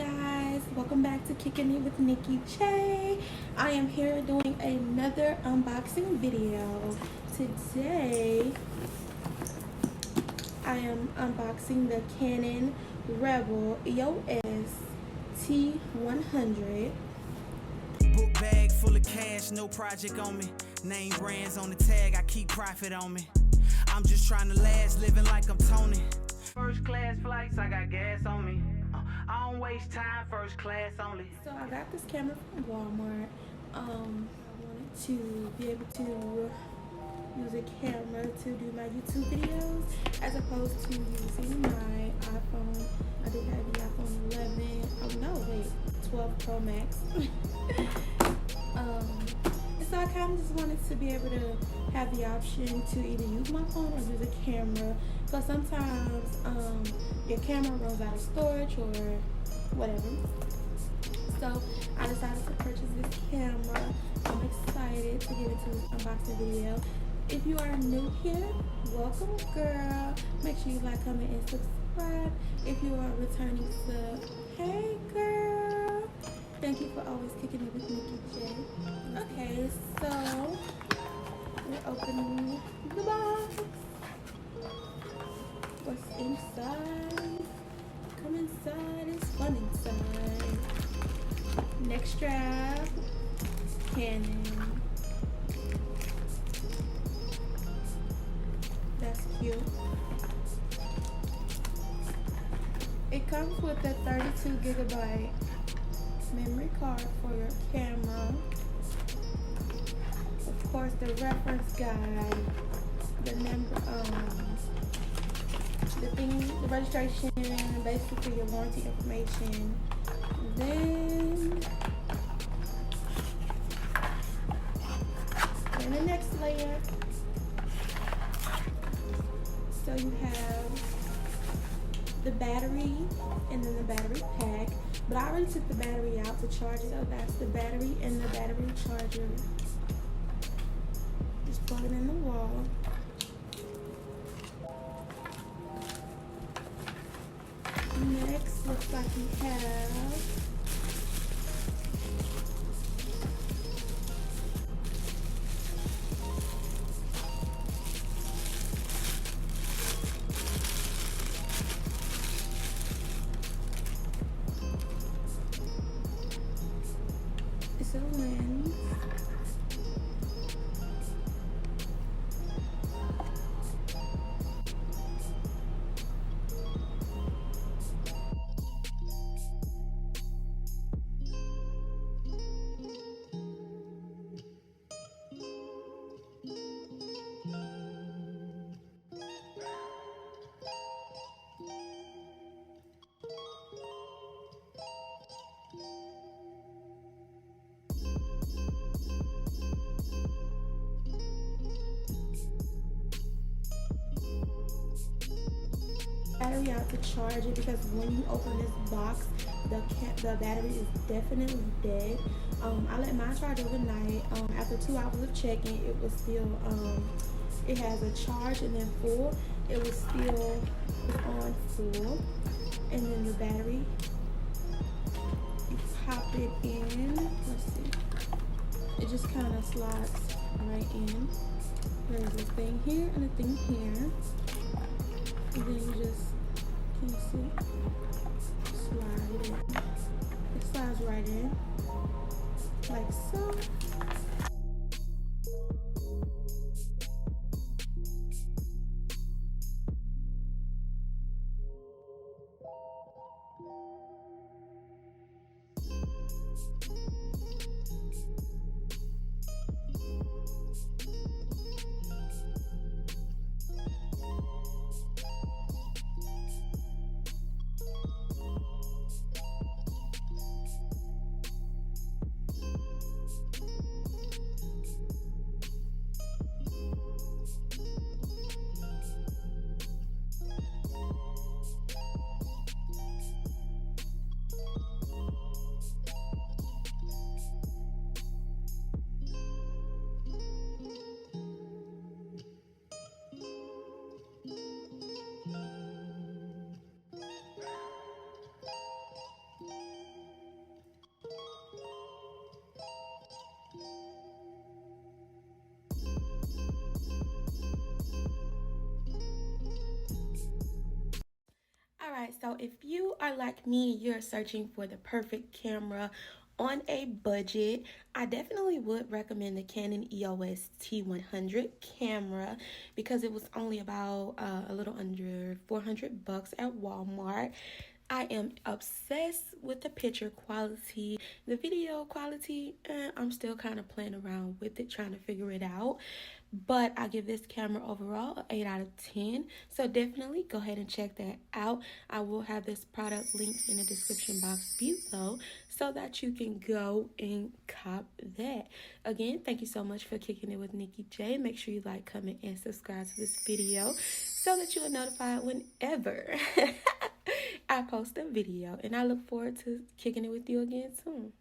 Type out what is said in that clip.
guys, welcome back to Kicking It with Nikki J. I am here doing another unboxing video. Today I am unboxing the Canon EOS T100. Book bag full of cash, no project on me. Name brands on the tag, I keep profit on me. I'm just trying to last, living like I'm Tony. First class flights, I got gas on me. I don't waste time, first class only. So I got this camera from Walmart. I wanted to be able to use a camera to do my YouTube videos as opposed to using my iPhone. I do have the iPhone 11. Oh no, wait, 12 Pro Max. And so I kind of just wanted to be able to have the option to either use my phone or use a camera, because sometimes your camera runs out of storage or whatever. So I decided to purchase this camera. I'm excited to get into this unboxing video. If you are new here, welcome, girl. Make sure you like, comment, and subscribe. If you are a returning sub, hey girl. Thank you for always kicking it with Nikki J. Okay, so we're opening the box. What's inside? Come inside, it's fun inside. Next strap, Canon. That's cute. It comes with a 32GB memory card for your camera. Of course, the reference guide, the number, the registration, basically your warranty information. Then the next layer. So you have the battery and then the battery pack. But I already took the battery out to charge it. So that's the battery and the battery charger. Just plug it in the wall. Next, looks like we have it's a lens. Battery out to charge it, because when you open this box, the battery is definitely dead. I let mine charge overnight. After 2 hours of checking, it was still it has a charge and then full. It was still on full. And then the battery, you pop it in. Let's see. It just kind of slides right in. There's this thing here and a thing here. And then you just, can you see? Slide it in. It slides right in, like so. Alright, so if you are like me, you're searching for the perfect camera on a budget, I definitely would recommend the Canon EOS T100 camera because it was only about a little under $400 at Walmart. I am obsessed with the picture quality. The video quality, I'm still kind of playing around with it, trying to figure it out. But I give this camera overall an 8 out of 10. So definitely go ahead and check that out. I will have this product linked in the description box below so that you can go and cop that. Again, thank you so much for kicking it with Nikki J. Make sure you like, comment, and subscribe to this video so that you are notified whenever I post a video, and I look forward to kicking it with you again soon.